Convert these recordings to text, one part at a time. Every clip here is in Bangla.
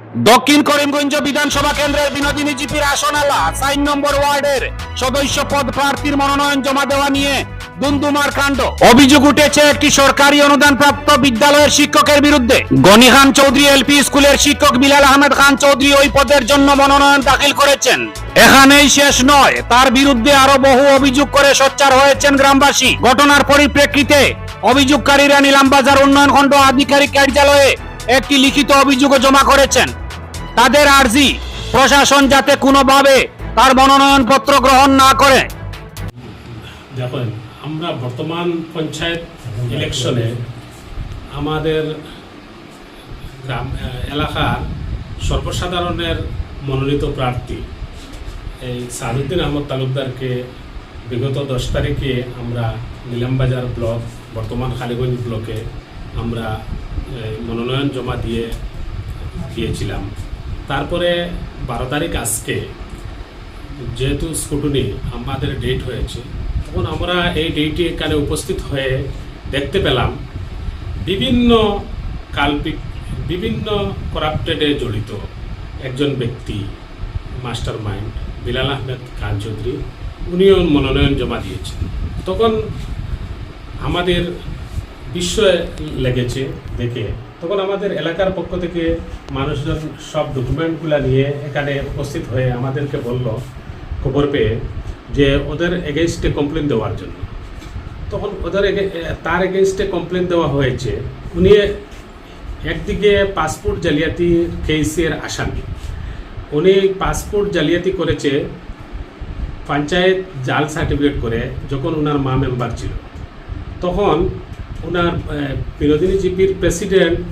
দক্ষিণ করিমগঞ্জ বিধানসভা কেন্দ্রের বিনোদিনী জিপির আসনালা 4 নম্বর ওয়ার্ডের সদস্য পদ প্রার্থীর মনোনয়ন জমা দেওয়া নিয়ে দুমদুমার কাণ্ড। অভিযোগ উঠেছে একটি সরকারি অনুদানপ্রাপ্ত বিদ্যালয়ের শিক্ষকের বিরুদ্ধে। গনি খান চৌধুরী এলপি স্কুলের শিক্ষক বিলাল আহমেদ খান চৌধুরী ওই পদের জন্য মনোনয়ন দাখিল করেছেন। এখানেই শেষ নয়, তার বিরুদ্ধে আরো বহু অভিযোগ করে সোচ্চার হয়েছেন গ্রামবাসী। ঘটনার পরিপ্রেক্ষিতে অভিযোগকারীরা নিলামবাজার উন্নয়ন খণ্ড আধিকারিক কার্যালয়ে একটি লিখিত অভিযোগও জমা করেছেন। তাদের আর্জি প্রশাসন যাতে কোনোভাবে তার মনোনয়ন পত্র গ্রহণ না করে। দেখেন, আমরা বর্তমান পঞ্চায়েত ইলেকশনে আমাদের গ্রাম এলাকার সর্বসাধারণের মনোনীত প্রার্থী এই সাদুদ্দিন আহমদ তালুকদারকে বিগত 10 তারিখে আমরা নিলামবাজার ব্লক বর্তমান খালিগঞ্জ ব্লকে আমরা মনোনয়ন জমা দিয়েছিলাম। তারপরে 12 তারিখ আজকে যেহেতু স্কুটনি আমাদের ডেট হয়েছে, তখন আমরা এই ডেটে এখানে উপস্থিত হয়ে দেখতে পেলাম বিভিন্ন বিভিন্ন করাপ্টেডে জড়িত একজন ব্যক্তি, মাস্টার মাইন্ড বিলাল আহমেদ খান চৌধুরী, উনিও মনোনয়ন জমা দিয়েছেন। তখন আমাদের বিস্ময় লেগেছে দেখে। তখন আমাদের এলাকার পক্ষ থেকে মানুষজন সব ডকুমেন্টগুলো নিয়ে এখানে উপস্থিত হয়ে আমাদেরকে বলল, খবর পেয়ে, যে ওদের এগেইনস্টে কমপ্লেন দেওয়ার জন্য। তখন তার এগেইনস্টে কমপ্লেন দেওয়া হয়েছে। উনি একদিকে পাসপোর্ট জালিয়াতির কেসের আসামি। উনি পাসপোর্ট জালিয়াতি করেছে পঞ্চায়েত জাল সার্টিফিকেট করে, যখন ওনার মা মেম্বার ছিল। তখন ওনার বিনোদিনী জিপির প্রেসিডেন্ট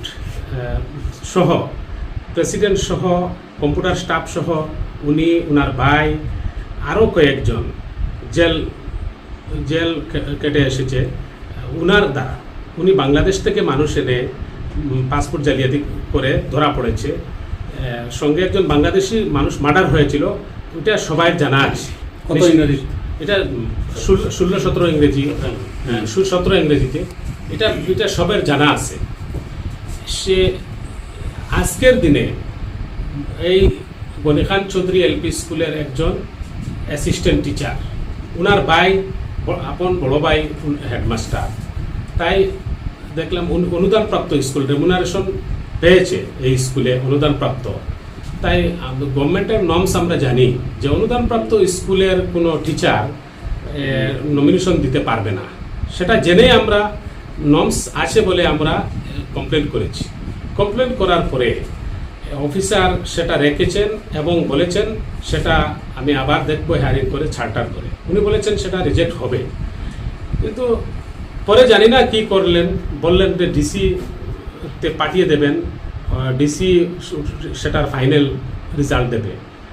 সহ কম্পিউটার স্টাফ সহ উনি, ওনার ভাই, আরও কয়েকজন জেল কেটে এসেছে ওনার দ্বারা। উনি বাংলাদেশ থেকে মানুষ এনে পাসপোর্ট জালিয়াতি করে ধরা পড়েছে। সঙ্গে একজন বাংলাদেশি মানুষ মার্ডার হয়েছিল, এটা সবাই জানা আছে। এটা 16-17 ইংরেজি, 17 ইংরেজিতে, এটা সবার জানা আছে। সে আজকের দিনে এই গনি খান চৌধুরী এলপি স্কুলের একজন অ্যাসিস্ট্যান্ট টিচার, ওনার ভাই, আপন বড় ভাই হেডমাস্টার। তাই দেখলাম অনুদানপ্রাপ্ত স্কুল, রেমুনারেশন পেয়েছে এই স্কুলে, অনুদানপ্রাপ্ত। তাই গভর্নমেন্টের নর্মস আমরা জানি যে অনুদানপ্রাপ্ত স্কুলের কোনো টিচার নমিনেশন দিতে পারবে না। সেটা জেনে আমরা নর্মস আছে বলে আমরা কমপ্লেন করেছি। কমপ্লেন করার পরে অফিসার সেটা রেখেছেন এবং বলেছেন সেটা আমি আবার দেখবো হিয়ারিং করে ছাড়টার করে। উনি বলেছেন সেটা রিজেক্ট হবে। কিন্তু পরে জানি না কি করলেন, বললেন যে ডিসিতে পাঠিয়ে দেবেন, ডিসি সেটার ফাইনাল রেজাল্ট দেবে,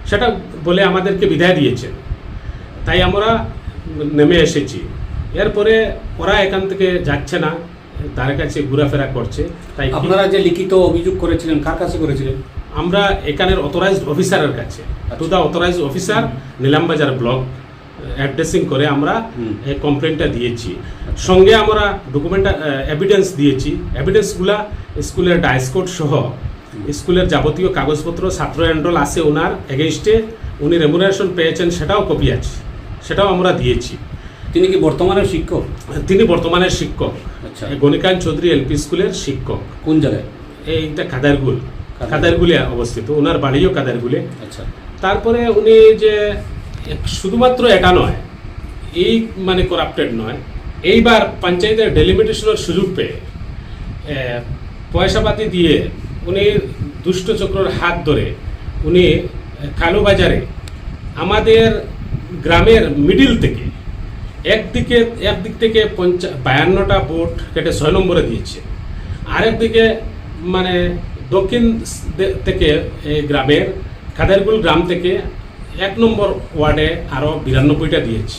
সেটা বলে আমাদেরকে বিদায় দিয়েছেন। তাই আমরা নেমে এসেছি। এরপরে ওরা এখান থেকে যাচ্ছে না, তার কাছে ঘোরাফেরা করছে। তাই আপনারা যে লিখিত অভিযোগ করেছিলেন, কার কাছে করেছিলেন? আমরা এখানের অথরাইজড অফিসারের কাছে, to the authorised officer Nilambazar block addressing করে আমরা এই কমপ্লেনটা দিয়েছি। সঙ্গে আমরা ডকুমেন্ট এভিডেন্স দিয়েছি। এভিডেন্সগুলা স্কুলের ডাইসকোড সহ স্কুলের যাবতীয় কাগজপত্র, ছাত্র এনরোল আছে ওনার এগেইনস্টে, উনি রেমুনারেশন পেয়েছেন সেটাও কপি আছে, সেটাও আমরা দিয়েছি। তিনি কি বর্তমানে শিক্ষক? তিনি বর্তমানে শিক্ষক। আচ্ছা, গনি খান চৌধুরী এলপি স্কুলের শিক্ষক। কোন জায়গায়? এইটা কাদারগুলে অবস্থিত, ওনার বাড়িও কাদারগুলে। আচ্ছা, তারপরে তারপরে উনি যে শুধুমাত্র এটা নয়, এই মানে করাপ্টেড নয়, এইবার পঞ্চায়েতের ডেলিমিটেশনের সুযোগ পেয়ে পয়সাপাতি দিয়ে উনি দুষ্টচক্রের হাত ধরে উনি কালোবাজারে আমাদের গ্রামের মিডিল থেকে একদিক থেকে 52টা ভোট কেটে 6 নম্বরে দিয়েছে। আরেকদিকে মানে দক্ষিণ থেকে এই গ্রামের কাদেরগুল গ্রাম থেকে 1 নম্বর ওয়ার্ডে আরও 92টা দিয়েছি,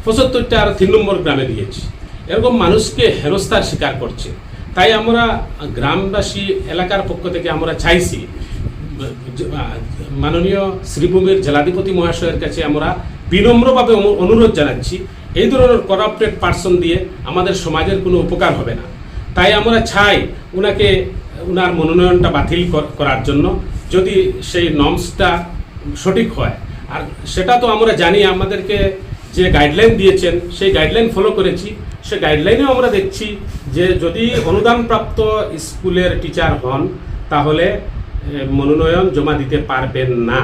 75টা আর 3 নম্বর গ্রামে দিয়েছি। এরকম মানুষকে হেনস্থার শিকার করছে। তাই আমরা গ্রামবাসী এলাকার পক্ষ থেকে আমরা চাইছি মাননীয় শ্রীভূমির জেলাধিপতি মহাশয়ের কাছে আমরা বিনম্রভাবে অনুরোধ জানাচ্ছি, এই ধরনের করাপ্টেড পার্সন দিয়ে আমাদের সমাজের কোনো উপকার হবে না। তাই আমরা চাই ওনার মনোনয়নটা বাতিল করার জন্য যদি সেই নর্মসটা সঠিক হয়। আর সেটা তো আমরা জানি, আমাদেরকে যে গাইডলাইন দিয়েছেন সেই গাইডলাইন ফলো করেছি। সে গাইডলাইনেও আমরা দেখছি যে যদি অনুদানপ্রাপ্ত স্কুলের টিচার হন তাহলে মনোনয়ন জমা দিতে পারবেন না।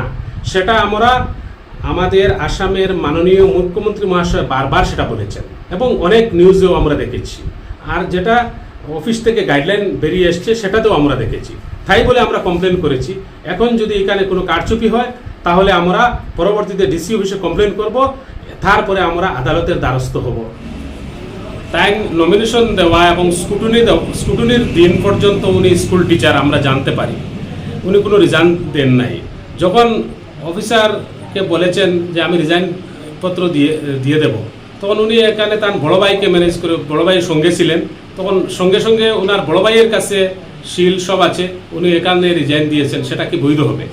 সেটা আমরা আমাদের আসামের মাননীয় মুখ্যমন্ত্রী মহাশয় বারবার সেটা বলেছেন এবং অনেক নিউজেও আমরা দেখেছি। আর যেটা অফিস থেকে গাইডলাইন বেরিয়ে এসছে সেটাতেও আমরা দেখেছি। তাই বলে আমরা কমপ্লেন করেছি। এখন যদি এখানে কোনো কারচুপি হয় তাহলে আমরা পরবর্তীতে ডিসি অফিসে কমপ্লেন করব, তারপরে আমরা আদালতের দ্বারস্থ হব। তাই নমিনেশন দেওয়া এবং স্কুটনির দিন পর্যন্ত উনি স্কুল টিচার আমরা জানতে পারি। উনি কোনো রিজাইন দেন নাই। যখন অফিসারকে বলেছেন যে আমি রিজাইন পত্র দিয়ে দেব, তখন উনি এখানে তার বড় ভাইকে ম্যানেজ করে, বড় ভাইয়ের সঙ্গে ছিলেন, তখন সঙ্গে সঙ্গে ওনার বড় ভাইয়ের কাছে শিল সব আছে, উনি এখানে রিজাইন দিয়েছেন। সেটা কি বৈধ হবে?